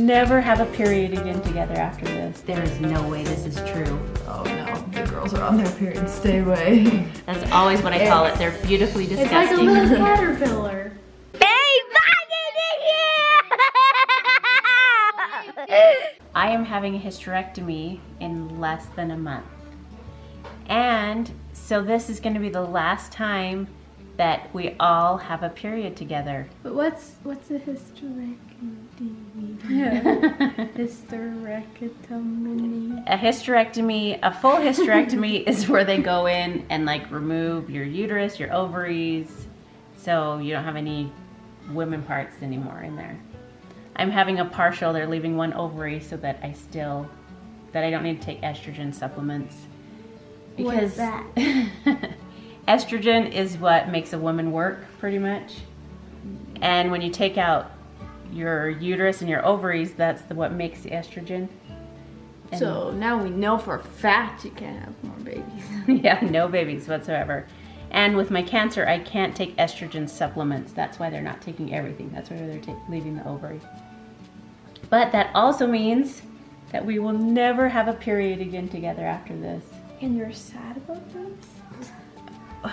never have a period again together after this. There is no way this is true. Oh no, the girls are on their period. Stay away. That's always what I call it. They're beautifully It's disgusting. like a little caterpillar. I am having a hysterectomy in less than a month. And so this is going to be the last time that we all have a period together. But what's a hysterectomy? Hysterectomy. A hysterectomy, a full hysterectomy is where they go in and like remove your uterus, your ovaries, so you don't have any women parts anymore in there. I'm having a partial, they're leaving one ovary so that I don't need to take estrogen supplements. What's that? Estrogen is what makes a woman work, pretty much. And when you take out your uterus and your ovaries, that's what makes the estrogen. And So now we know for a fact you can't have more babies. yeah, no babies whatsoever. And with my cancer, I can't take estrogen supplements. That's why they're not taking everything. That's why they're leaving the ovary. But that also means that we will never have a period again together after this. And you're sad about this?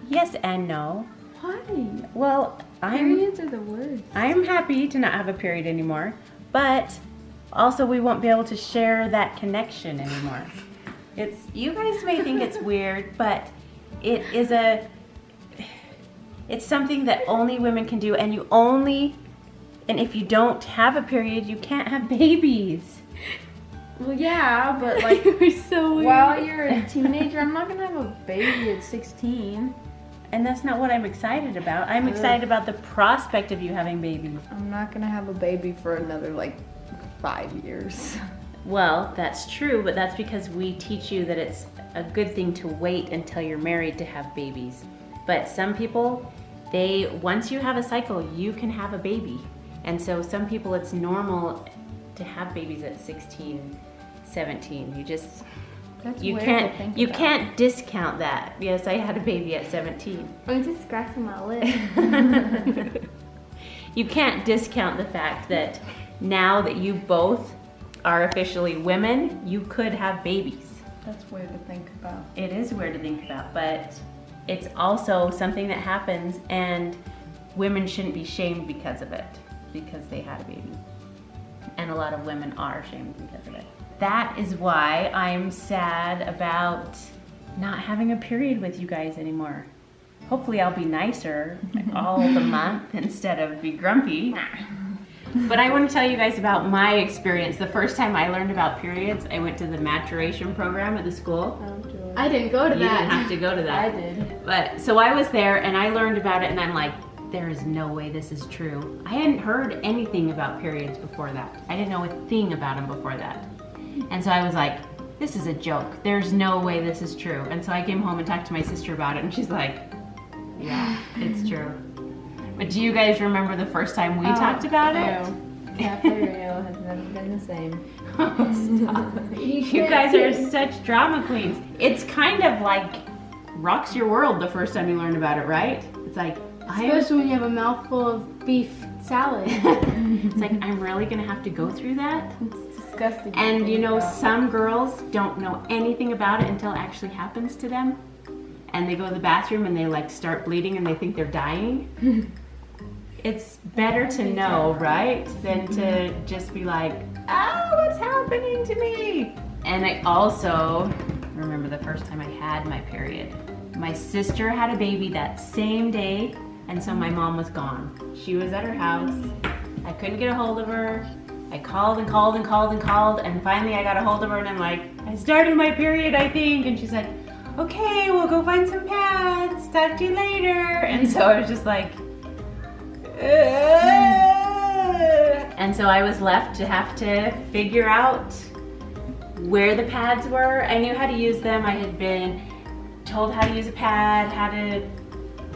Yes and no. Why? Well, Periods are the worst. I'm happy to not have a period anymore, but also we won't be able to share that connection anymore. You guys may think it's weird, but it's something that only women can do, and if you don't have a period, you can't have babies. Well, yeah, but like, We're so weird. while you're a teenager, I'm not gonna have a baby at 16. And that's not what I'm excited about. I'm excited about the prospect of you having babies. I'm not gonna have a baby for another like 5 years. Well, that's true, but that's because we teach you that it's a good thing to wait until you're married to have babies. But some people, once you have a cycle, you can have a baby. And so some people, it's normal to have babies at 16, 17. That's You weird can't to think you about. can't discount that. Yes, I had a baby at 17. I'm just scratching my lip. You can't discount the fact that now that you both are officially women, you could have babies. That's weird to think about. It is weird to think about, but it's also something that happens, and women shouldn't be shamed because of it, because they had a baby. And a lot of women are shamed because of it. That is why I'm sad about not having a period with you guys anymore. Hopefully I'll be nicer all the month instead of be grumpy. But I want to tell you guys about my experience. The first time I learned about periods, I went to the maturation program at the school. I didn't go to You that. didn't have to go to that. I did. But so I was there and I learned about it, and I'm like, there is no way this is true. I hadn't heard anything about periods before that. I didn't know a thing about them before that. And so I was like, this is a joke. There's no way this is true. And so I came home and talked to my sister about it, and she's like, yeah, it's true. But do you guys remember the first time we talked about it? Caporeal has never been the same. Oh, stop. You guys are such drama queens. It's kind of like rocks your world the first time you learn about it, right? It's like, Especially when you have a mouthful of beef salad. it's like, I'm really gonna have to go through that? It's disgusting. to And think you know, about. some girls don't know anything about it until it actually happens to them. And they go to the bathroom and they like start bleeding and they think they're dying. It's better to know, right? Than to just be like, oh, what's happening to me? And I also remember the first time I had my period. My sister had a baby that same day, and so my mom was gone. She was at her house. I couldn't get a hold of her. I called and called and called and called, and finally I got a hold of her, and I'm like, I started my period, I think. And she's like, okay, we'll go find some pads. Talk to you later. And so I was just like, and so I was left to have to figure out where the pads were. I knew how to use them. I had been told how to use a pad, how to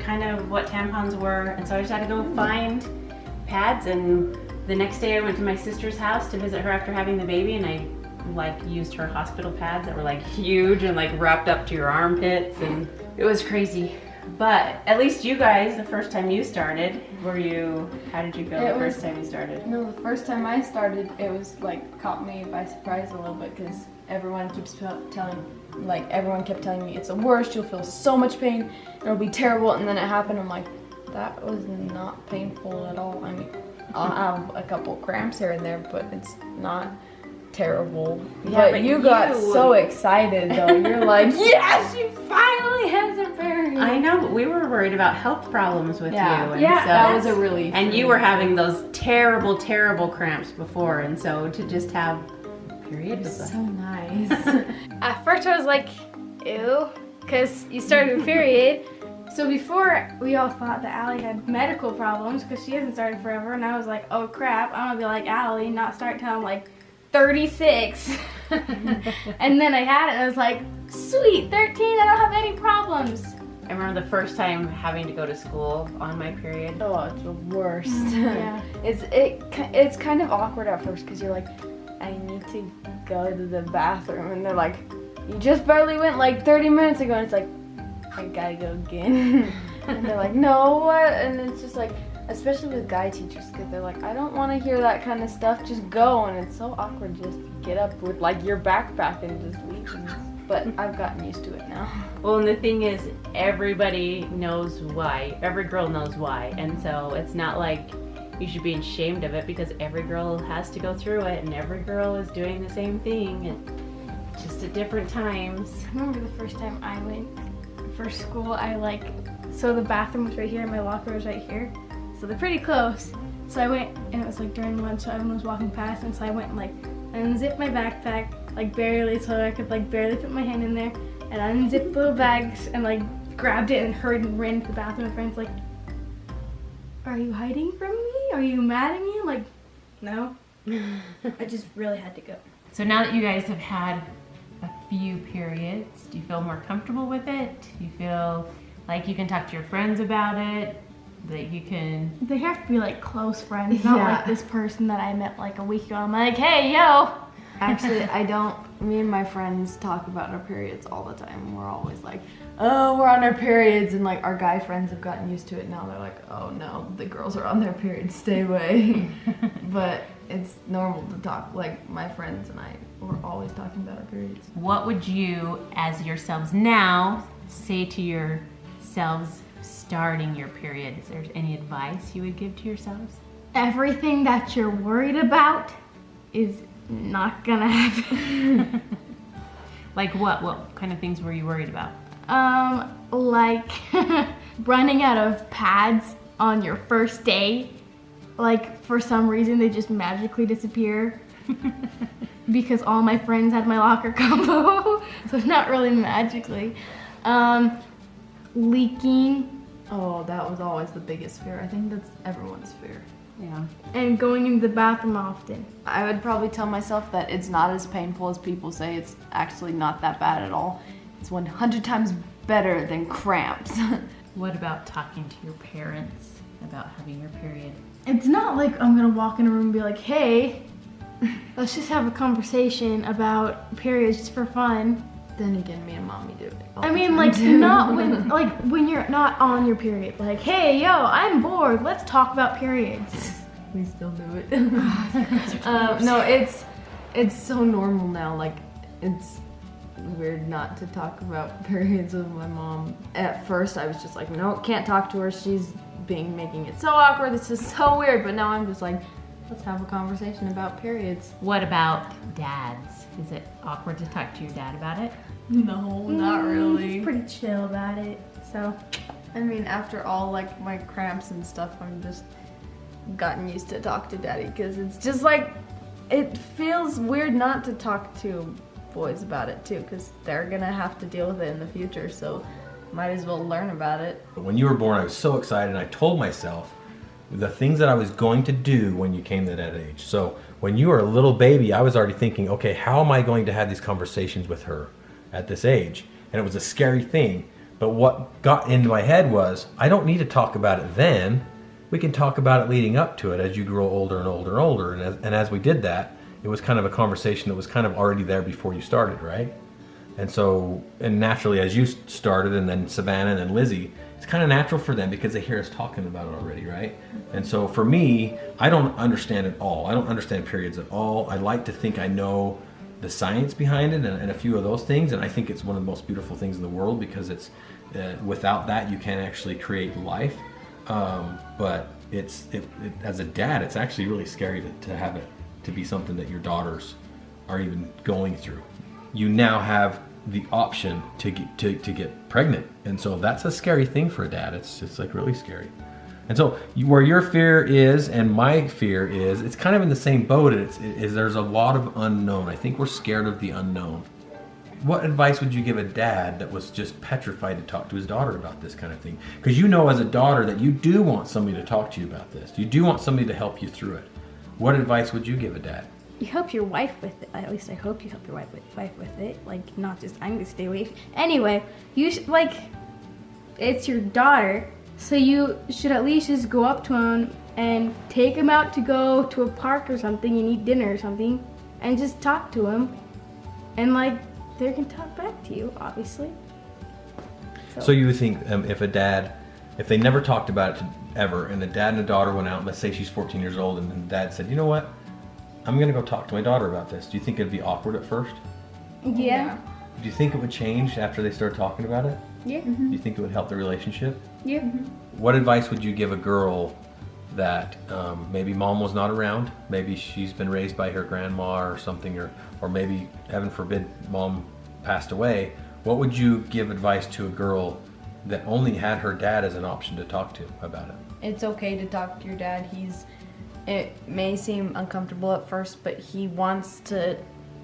kind of what tampons were, and so I just had to go find pads. And the next day I went to my sister's house to visit her after having the baby, and I like used her hospital pads that were like huge and like wrapped up to your armpits, and it was crazy. But at least you guys, the first time you started, how did you feel It the was- first time you started? No, the first time I started, it was like caught me by surprise a little bit because everyone kept telling me it's the worst. You'll feel so much pain. It'll be terrible. And then it happened. I'm like, that was not painful at all. I mean, I'll have a couple cramps here and there, but it's not terrible. Yeah, but you got so excited though. You're like, yes, she finally has her period. I know, but we were worried about health problems with you. And Yeah, so, that was a relief. And you were having those terrible, terrible cramps before, and so to just have period was so nice. At first I was like, ew, because you started your period. So before, we all thought that Allie had medical problems because she hasn't started forever. And I was like, oh crap, I'm going to be like Allie, not start till I'm like 36. And then I had it and I was like, sweet, 13, I don't have any problems. I remember the first time having to go to school on my period. Oh, it's the worst. Yeah. It's kind of awkward at first because you're like, I need to go to the bathroom, and they're like, you just barely went like 30 minutes ago, and it's like, I gotta go again. And they're like, no, what? And it's just like, especially with guy teachers, because they're like, I don't want to hear that kind of stuff. Just go, and it's so awkward just to get up with like your backpack and just leave. But I've gotten used to it now. Well, and the thing is, everybody knows why. Every girl knows why. And so it's not like you should be ashamed of it because every girl has to go through it and every girl is doing the same thing, and just at different times. I remember the first time I went for school, so the bathroom was right here and my locker was right here. So they're pretty close. So I went, and it was like during lunch, so everyone was walking past, and so I went and like unzipped my backpack, like barely, so I could like barely put my hand in there, and unzipped the little bags and like grabbed it and hurried and ran to the bathroom. My friend's like, are you hiding from me? Are you mad at me? I'm like, no. I just really had to go. So now that you guys have had a few periods, do you feel more comfortable with it? Do you feel like you can talk to your friends about it? That you can... They have to be like close friends, not Yeah. like this person that I met like a week ago. I'm like, hey, yo. Actually, I don't. Me and my friends talk about our periods all the time. We're always like, oh, we're on our periods. And like our guy friends have gotten used to it now. They're like, oh no, the girls are on their periods, stay away. But it's normal to talk. Like my friends and I, we're always talking about our periods. What would you, as yourselves now, say to yourselves starting your period? Is there any advice you would give to yourselves? Everything that you're worried about is not gonna happen. Like what? What kind of things were you worried about? Like running out of pads on your first day. Like for some reason they just magically disappear. Because all my friends had my locker combo. So not really magically. Leaking. Oh, that was always the biggest fear. I think that's everyone's fear. Yeah. And going into the bathroom often. I would probably tell myself that it's not as painful as people say. It's actually not that bad at all. It's 100 times better than cramps. What about talking to your parents about having your period? It's not like I'm gonna walk in a room and be like, hey, let's just have a conversation about periods just for fun. Then again, me and mommy do it. all I the mean, time, like too. not when you're not on your period. Like, hey, yo, I'm bored. Let's talk about periods. We still do it. No, it's so normal now. Like, it's weird not to talk about periods with my mom. At first, I was just like, no, can't talk to her. She's making it so awkward. This is so weird. But now I'm just like, let's have a conversation about periods. What about dads? Is it awkward to talk to your dad about it? No, not really. He's pretty chill about it. So, I mean, after all, like, my cramps and stuff, I'm just gotten used to talk to daddy because it's just like, it feels weird not to talk to boys about it too because they're gonna have to deal with it in the future, so might as well learn about it. But when you were born, I was so excited, and I told myself the things that I was going to do when you came to that age. So when you were a little baby, I was already thinking, okay, how am I going to have these conversations with her at this age? And it was a scary thing. But what got into my head was, I don't need to talk about it then. We can talk about it leading up to it as you grow older and older and older. And as we did that, it was kind of a conversation that was kind of already there before you started, right? And so, and naturally, as you started, and then Savannah and then Lizzie, it's kind of natural for them because they hear us talking about it already, right? And so for me, I don't understand it all. I don't understand periods at all. I like to think I know the science behind it and a few of those things, and I think it's one of the most beautiful things in the world because it's without that you can't actually create life. But as a dad, it's actually really scary to have it to be something that your daughters are even going through. You now have the option to get pregnant, and so that's a scary thing for a dad. It's like really scary. And so where your fear is and my fear is, it's kind of in the same boat. There's a lot of unknown. I think we're scared of the unknown. What advice would you give a dad that was just petrified to talk to his daughter about this kind of thing? Because you know as a daughter that you do want somebody to talk to you about this. You do want somebody to help you through it. What advice would you give a dad? You help your wife with it. At least I hope you help your wife with it. Like, not just, I'm gonna stay away. Anyway, it's your daughter, so you should at least just go up to him and take him out to go to a park or something and eat dinner or something, and just talk to him, and they can talk back to you, obviously. So you would think if they never talked about it ever, and the dad and the daughter went out, let's say she's 14 years old, and the dad said, you know what? I'm gonna go talk to my daughter about this. Do you think it'd be awkward at first? Yeah. Do you think it would change after they start talking about it? Yeah. Do you think it would help the relationship? Yeah. What advice would you give a girl that maybe mom was not around? Maybe she's been raised by her grandma or something, or maybe, heaven forbid, mom passed away. What would you give advice to a girl that only had her dad as an option to talk to about it? It's okay to talk to your dad. It may seem uncomfortable at first, but he wants to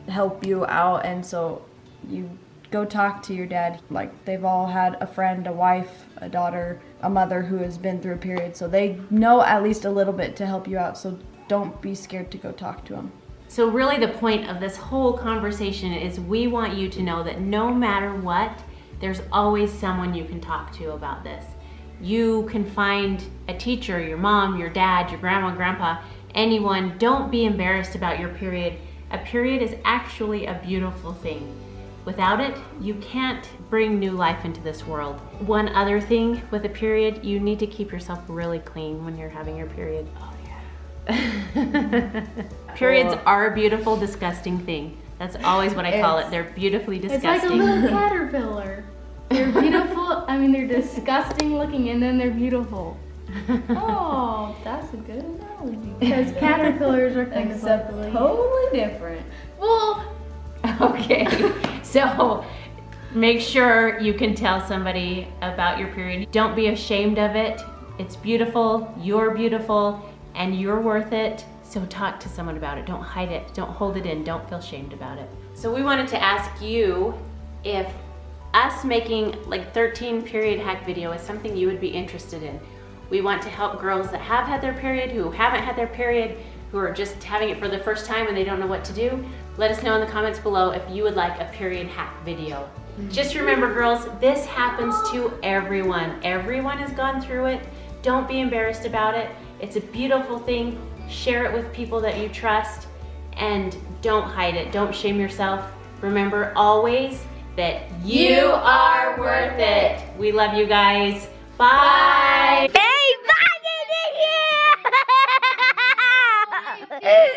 help you out, and so you go talk to your dad. Like, they've all had a friend, a wife, a daughter, a mother who has been through a period, so they know at least a little bit to help you out, so don't be scared to go talk to them. So really the point of this whole conversation is we want you to know that no matter what, there's always someone you can talk to about this. You can find a teacher, your mom, your dad, your grandma, grandpa, anyone. Don't be embarrassed about your period. A period is actually a beautiful thing. Without it, you can't bring new life into this world. One other thing with a period, you need to keep yourself really clean when you're having your period. Oh yeah. Periods are a beautiful, disgusting thing. That's always what I call it. They're beautifully disgusting. It's like a little caterpillar. They're beautiful. I mean, they're disgusting looking, and then they're beautiful. Oh, that's a good analogy. Because caterpillars are kind of ugly. Totally different. Well, Okay, so make sure you can tell somebody about your period. Don't be ashamed of it. It's beautiful, you're beautiful, and you're worth it. So talk to someone about it. Don't hide it. Don't hold it in. Don't feel shamed about it. So we wanted to ask you if us making 13 period hack video is something you would be interested in. We want to help girls that have had their period, who haven't had their period, who are just having it for the first time and they don't know what to do. Let us know in the comments below if you would like a period hack video. Just remember, girls, this happens to everyone. Everyone has gone through it. Don't be embarrassed about it. It's a beautiful thing. Share it with people that you trust, and don't hide it. Don't shame yourself. Remember always that you are worth it. We love you guys. Bye. Hey, bye!